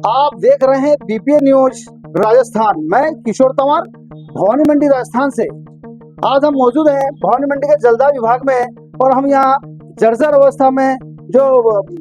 आप देख रहे हैं बीपीए न्यूज राजस्थान। मैं किशोर तंवर भवानी मंडी राजस्थान से। आज हम मौजूद हैं भवानी मंडी के जलदाय विभाग में और हम यहाँ जर्जर अवस्था में जो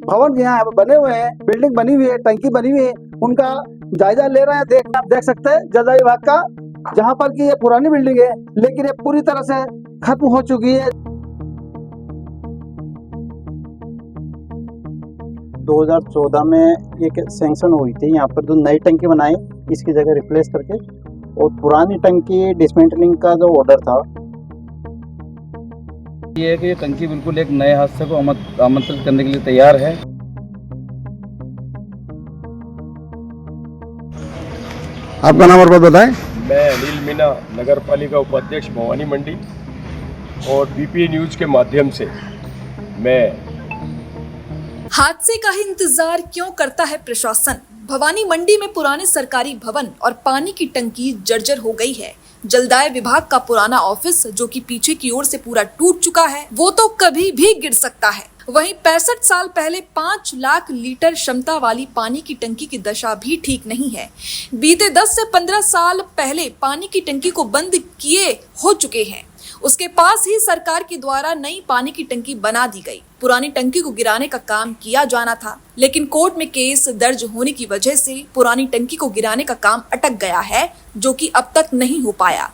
भवन यहाँ बने हुए हैं, बिल्डिंग बनी हुई है, टंकी बनी हुई है, उनका जायजा ले रहे हैं। आप देख सकते हैं जलदाय विभाग का, जहाँ पर कि ये पुरानी बिल्डिंग है लेकिन ये पूरी तरह से खत्म हो चुकी है। 2014 में एक सैंक्शन हुई थी, यहाँ पर जो नई टंकी बनाई इसकी जगह रिप्लेस करके, और पुरानी टंकी डिसमेंटलिंग का जो ऑर्डर था। ये है कि ये टंकी बिल्कुल एक नए हादसे को आमंत्रित करने के लिए तैयार है। आपका नाम और बात बताएं। मैं अनिल मीना, नगर पालिका उपाध्यक्ष भवानी मंडी, और बीपीए न्यूज के माध्यम से मैं हादसे का ही इंतजार क्यों करता है प्रशासन। भवानी मंडी में पुराने सरकारी भवन और पानी की टंकी जर्जर हो गई है। जलदाय विभाग का पुराना ऑफिस जो कि पीछे की ओर से पूरा टूट चुका है, वो तो कभी भी गिर सकता है। वहीं 65 साल पहले 5 लाख लीटर क्षमता वाली पानी की टंकी की दशा भी ठीक नहीं है। बीते 10 से 15 साल पहले पानी की टंकी को बंद किए हो चुके हैं। उसके पास ही सरकार के द्वारा नई पानी की टंकी बना दी गई। पुरानी टंकी को गिराने का काम किया जाना था, लेकिन कोर्ट में केस दर्ज होने की वजह से पुरानी टंकी को गिराने का काम अटक गया है, जो कि अब तक नहीं हो पाया।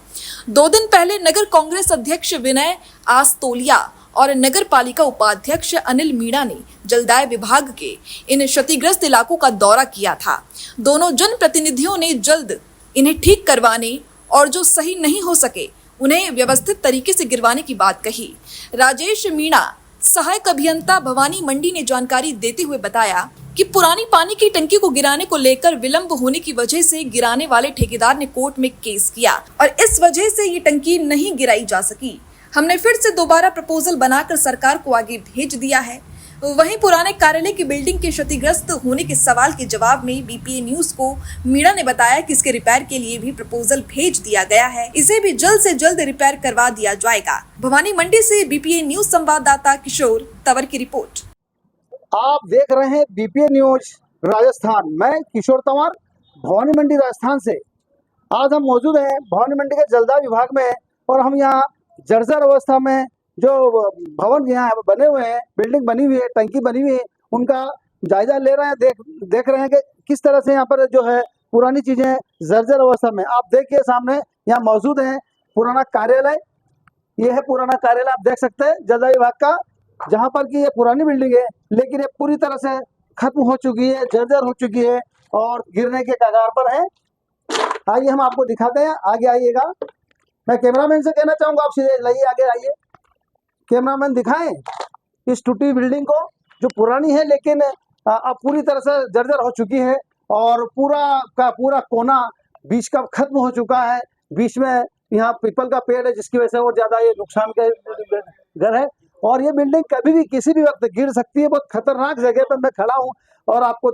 2 दिन पहले नगर कांग्रेस अध्यक्ष विनय आस्तोलिया और नगर पालिका उपाध्यक्ष अनिल मीणा ने जलदाय विभाग के इन क्षतिग्रस्त इलाकों का दौरा किया था। दोनों जनप्रतिनिधियों ने जल्द इन्हें ठीक करवाने और जो सही नहीं हो सके उन्हें व्यवस्थित तरीके से गिरवाने की बात कही। राजेश मीणा, सहायक अभियंता भवानी मंडी, ने जानकारी देते हुए बताया कि पुरानी पानी की टंकी को गिराने को लेकर विलंब होने की वजह से गिराने वाले ठेकेदार ने कोर्ट में केस किया और इस वजह से ये टंकी नहीं गिराई जा सकी। हमने फिर से दोबारा प्रपोजल बनाकर सरकार को आगे भेज दिया है। वहीं पुराने कार्यालय की बिल्डिंग के क्षतिग्रस्त होने के सवाल के जवाब में बीपीए न्यूज को मीणा ने बताया कि इसके रिपेयर के लिए भी प्रपोजल भेज दिया गया है। इसे भी जल्द से जल्द रिपेयर करवा दिया जाएगा। भवानी मंडी से बीपीए न्यूज संवाददाता किशोर तंवर की रिपोर्ट। आप देख रहे हैं बीपीए न्यूज राजस्थान। मैं किशोर तंवर भवानी मंडी राजस्थान से। आज हम मौजूद हैं भवानी मंडी के जलदाय विभाग में और हम यहाँ जर्जर अवस्था में जो भवन यहाँ बने हुए हैं, बिल्डिंग बनी हुई है, टंकी बनी हुई है, उनका जायजा ले रहे हैं। देख रहे हैं कि किस तरह से यहाँ पर जो है पुरानी चीजें जर्जर अवस्था में। आप देखिए सामने यहाँ मौजूद है पुराना कार्यालय। ये है पुराना कार्यालय, आप देख सकते हैं जलदाय विभाग का, जहाँ पर कि ये पुरानी बिल्डिंग है लेकिन ये पूरी तरह से खत्म हो चुकी है, जर्जर हो चुकी है और गिरने के कगार पर है। आइए हम आपको दिखाते हैं, आगे आइएगा। मैं कैमरामैन से कहना चाहूँगा, आप सीधे लाइए, आगे आइए। कैमरामैन दिखाएं इस टूटी बिल्डिंग को जो पुरानी है लेकिन अब पूरी तरह से जर्जर हो चुकी है और पूरा का पूरा कोना बीच का खत्म हो चुका है। बीच में यहाँ पीपल का पेड़ है जिसकी वजह से वो ज्यादा ये नुकसान का घर है और ये बिल्डिंग कभी भी किसी भी वक्त गिर सकती है। बहुत खतरनाक जगह पर मैं खड़ा हूँ और आपको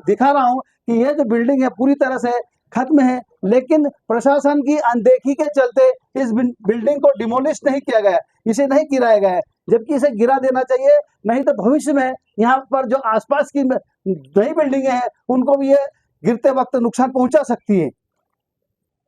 दिखा रहा हूँ कि ये जो बिल्डिंग है पूरी तरह से खत्म है, लेकिन प्रशासन की अनदेखी के चलते इस बिल्डिंग को डिमोलिश नहीं किया गया, इसे नहीं गिराया गया है, जबकि इसे गिरा देना चाहिए। नहीं तो भविष्य में यहाँ पर जो आसपास की नई बिल्डिंगें हैं उनको भी ये गिरते वक्त नुकसान पहुंचा सकती है।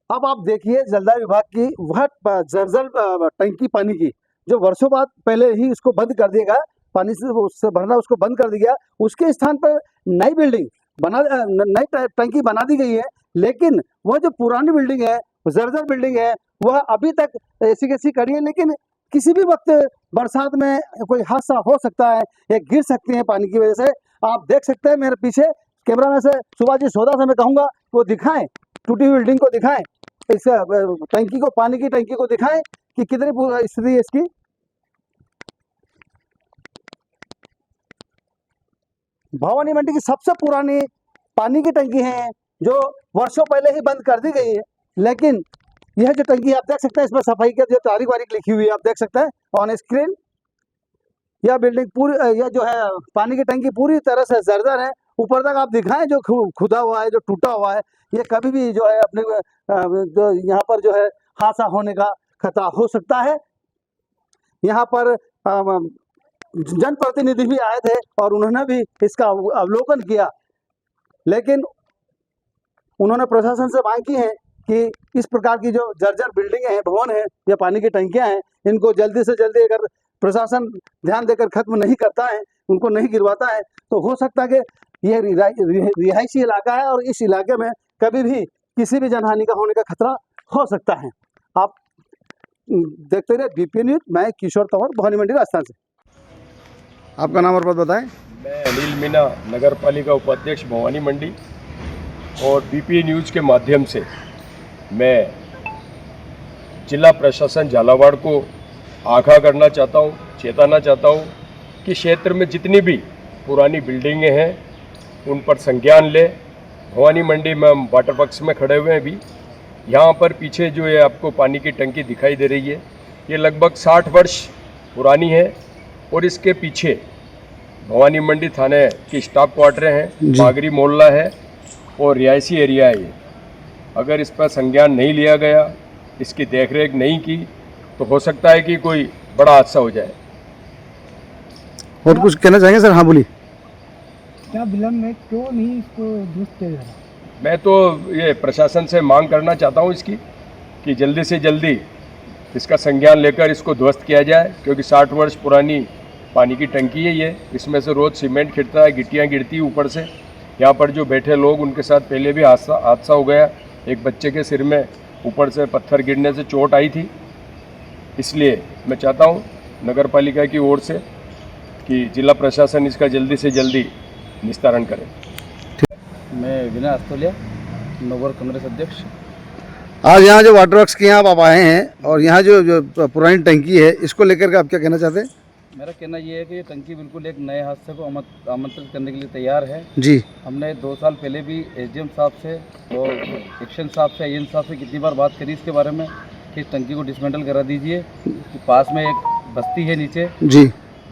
अब आप देखिए जलदाय विभाग की वह जर्जर टंकी पानी की जो वर्षों बाद पहले ही इसको बंद कर दिया गया, पानी से उससे भरना उसको बंद कर दिया गया। उसके स्थान पर नई बिल्डिंग नई टंकी बना दी गई है, लेकिन वह जो पुरानी बिल्डिंग है, जर्जर बिल्डिंग है, वह अभी तक ऐसी कैसी खड़ी है। लेकिन किसी भी वक्त बरसात में कोई हादसा हो सकता है, ये गिर सकती है पानी की वजह से। आप देख सकते हैं मेरे पीछे कैमरा में से सुभाष जी सोदा से मैं कहूँगा वो दिखाएं, टूटी हुई बिल्डिंग को दिखाएं, इस टंकी को, पानी की टंकी को दिखाएं कि कितनी स्थिति है इसकी। भवानी मंडी की सबसे पुरानी पानी की टंकी है जो वर्षों पहले ही बंद कर दी गई है, लेकिन यह जो टंकी आप देख सकते हैं इसमें सफाई की जो तारीख वारीख लिखी हुई है, आप देख सकते हैं ऑन स्क्रीन। यह बिल्डिंग पूरी, यह जो है पानी की टंकी पूरी तरह से जर्जर है। ऊपर तक आप दिखाएं जो खुदा हुआ है, जो टूटा हुआ है, ये कभी भी जो है अपने जो यहाँ पर जो है हादसा होने का खतरा हो सकता है। यहाँ पर जनप्रतिनिधि भी आए थे और उन्होंने भी इसका अवलोकन किया। लेकिन उन्होंने प्रशासन से मांग की है कि इस प्रकार की जो जर्जर बिल्डिंगें हैं, भवन हैं या पानी की टंकियां हैं, इनको जल्दी से जल्दी अगर प्रशासन ध्यान देकर खत्म नहीं करता है, उनको नहीं गिरवाता है, तो हो सकता है कि यह रिहायशी इलाका है और इस इलाके में कभी भी किसी भी जनहानि का होने का खतरा हो सकता है। आप देखते रहे बीपी न्यूज। मैं किशोर तंवर, भवानी मंडी, राजस्थान से। आपका नाम और पद बताएं। मैं अनिल मीना, नगर पालिका उपाध्यक्ष, भवानी मंडी। और बीपी न्यूज़ के माध्यम से मैं जिला प्रशासन झालावाड़ को आगाह करना चाहता हूँ, चेताना चाहता हूँ कि क्षेत्र में जितनी भी पुरानी बिल्डिंगें हैं उन पर संज्ञान ले। भवानी मंडी में हम वाटर वर्क्स में खड़े हुए हैं अभी। यहाँ पर पीछे जो है आपको पानी की टंकी दिखाई दे रही है, ये लगभग 60 वर्ष पुरानी है और इसके पीछे भवानी मंडी थाने की स्टाफ क्वार्टर हैं, बागरी मोहल्ला है और रिहायशी एरिया है। ये अगर इस पर संज्ञान नहीं लिया गया, इसकी देखरेख नहीं की, तो हो सकता है कि कोई बड़ा हादसा हो जाए। और कुछ कहना चाहेंगे सर? हाँ बोलिए। क्या विलम्ब में क्यों नहीं इसको दुरुस्त किया जा रहा? मैं तो ये प्रशासन से मांग करना चाहता हूँ इसकी कि जल्दी से जल्दी इसका संज्ञान लेकर इसको ध्वस्त किया जाए, क्योंकि 60 वर्ष पुरानी पानी की टंकी है ये। इसमें से रोज़ सीमेंट गिरता है, गिट्टियाँ गिरती ऊपर से। यहाँ पर जो बैठे लोग, उनके साथ पहले भी हादसा हो गया। एक बच्चे के सिर में ऊपर से पत्थर गिरने से चोट आई थी। इसलिए मैं चाहता हूँ नगर पालिका की ओर से कि जिला प्रशासन इसका जल्दी से जल्दी निस्तारण करे। मैं विनय अस्तोलिया, नगर कांग्रेस अध्यक्ष। आज यहाँ जो वाटर वर्क्स के यहाँ आप आए हैं और यहाँ जो पुरानी टंकी है, इसको लेकर के आप क्या कहना चाहते हैं? मेरा कहना ये है कि ये टंकी बिल्कुल एक नए हादसे को आमंत्रित करने के लिए तैयार है। जी। हमने 2 साल पहले भी एसडीएम साहब से और एक्शन साहब से, आईएन साहब से कितनी बार बात करी इसके बारे में कि इस टंकी को डिसमेंटल करा दीजिए। कि पास में एक बस्ती है नीचे जी,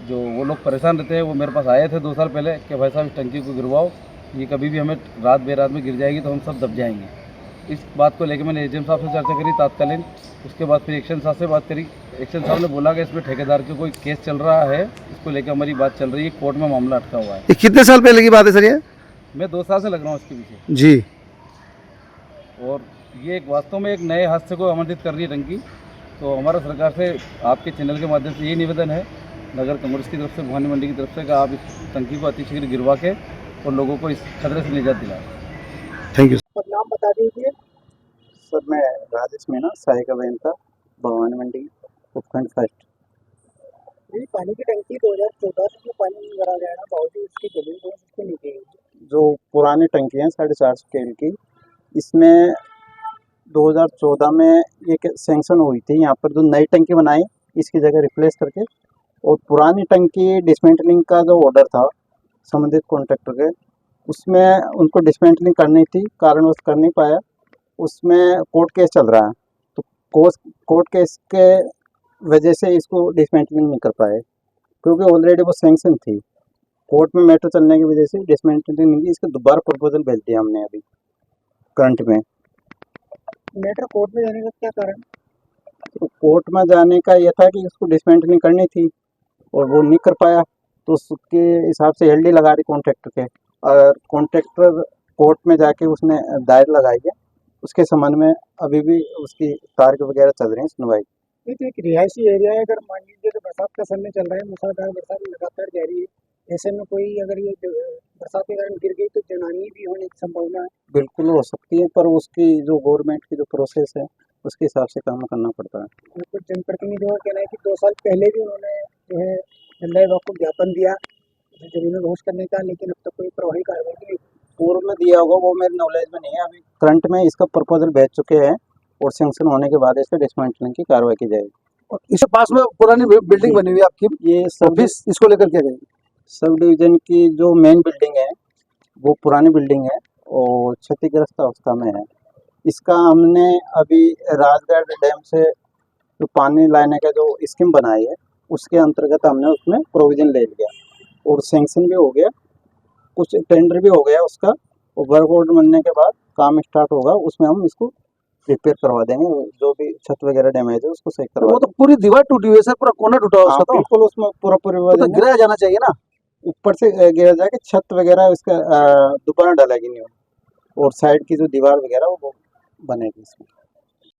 जो वो लोग परेशान रहते हैं, वो मेरे पास आए थे 2 साल पहले कि भाई साहब इस टंकी को गिरवाओ, ये कभी भी हमें रात बेरात में गिर जाएगी तो हम सब दब जाएंगे। इस बात को लेकर मैंने एसडीएम साहब से चर्चा करी तात्कालीन। उसके बाद फिर एक्शन साहब से बात करी। एक्शन साहब ने बोला कि इसमें ठेकेदार के कोई केस चल रहा है, इसको लेकर हमारी बात चल रही है, कोर्ट में मामला अटका हुआ है। ये कितने साल पहले की बात है सर ये? मैं 2 साल से लग रहा हूँ इसके पीछे। जी। और ये एक वास्तव में एक नए हादसे को आमंत्रित कर रही है टंकी। तो हमारा सरकार से, आपके चैनल के माध्यम से ये निवेदन है नगर कांग्रेस की तरफ से, भवानी मंडी की तरफ से, कि आप इस टंकी को अतिशीघ्र गिरवा के और लोगों को इस खतरे से निजात दिलाएं। Thank you. नाम बता दीजिए। सर मैं राजेश मीना, सहायक अभियंता, भवानी मंडी, उपखंड फर्स्ट। ये पानी की टंकी 2014 से पानी नहीं भरा गया ना, बावजूद इसकी जमीन तो उसके नीचे है। जो पुरानी टंकी है 450 KL की, इसमें 2014 में एक सेंक्शन हुई थी। यहाँ पर जो नई टंकी बनाई, इसकी जगह रिप्लेस करके, और पुरानी टंकी डिसमेंटलिंग का जो ऑर्डर था संबंधित कॉन्ट्रैक्टर के, उसमें उनको डिसमेंटलिंग करनी थी, कारणवश कर नहीं पाया। उसमें कोर्ट केस चल रहा है, तो कोर्ट केस के वजह से इसको डिसमेंटलिंग नहीं कर पाए, क्योंकि ऑलरेडी वो सेंक्शन थी। कोर्ट में मैटर चलने की वजह से डिसमेंटलिंग नहीं की। इसका दोबारा प्रपोजल भेज दिया हमने अभी करंट में। मैटर कोर्ट में जाने का क्या कारण? तो कोर्ट में जाने का यह था कि इसको डिसमेंटलिंग करनी थी और वो नहीं कर पाया, तो उसके हिसाब से एलडी लगा रही कॉन्ट्रैक्टर के, और कॉन्ट्रैक्टर कोर्ट में जाके उसने दायर लगाई है। उसके संबंध में अभी भी उसकी तारीख वगैरह चल रही है सुनवाई। ये तो एक रिहायशी एरिया है। अगर मान लीजिए तो बरसात का समय चल रहा है, मूसलाधार बरसात लगातार जारी है, ऐसे में कोई अगर ये बरसात के कारण गिर गई तो जनहानि भी होने की संभावना है। बिल्कुल हो सकती है, पर उसकी जो गवर्नमेंट की जो प्रोसेस है उसके हिसाब से काम करना पड़ता है। कुछ जनप्रतिनिधियों का कहना है कि 2 साल पहले भी उन्होंने जो है जलदाय विभाग को ज्ञापन दिया जमीन में घोष करने का, लेकिन अब तक कोई प्रभावी कार्रवाई नहीं। पूर्व में दिया होगा वो मेरे नॉलेज में नहीं है। अभी करंट में इसका प्रपोजल भेज चुके हैं और सेंक्शन होने के बाद इसका डिसमेंटलिंग की कार्रवाई की जाएगी। और इसके पास में पुरानी बिल्डिंग बनी हुई है आपकी, ये सब ऑफिस, इसको लेकर क्या कहेंगे? सब डिवीजन की जो मेन बिल्डिंग है वो पुरानी बिल्डिंग है और क्षतिग्रस्त अवस्था में है। इसका हमने अभी राजगढ़ डैम से जो पानी लाने का जो स्कीम बनाई है, उसके अंतर्गत हमने उसमें प्रोविजन ले लिया और सेंक्शन भी हो गया, कुछ टेंडर भी हो गया उसका, और वर्क ऑर्डर बनने के बाद काम स्टार्ट होगा। उसमें हम इसको रिपेयर करवा देंगे, जो भी छत वगैरह डैमेज है उसको सही करवा वो तो पूरी दीवार टूटी हुई है सर, पूरा कोना टूटा हुआ है हाँ, उसका। तो बिल्कुल उसमें पूरा गिराया जाना चाहिए ना। ऊपर से गिरा जाके छत वगैरह उसका दोबारा डालेगी नहीं, और साइड की जो दीवार वगैरह वो बनेगी इसमें।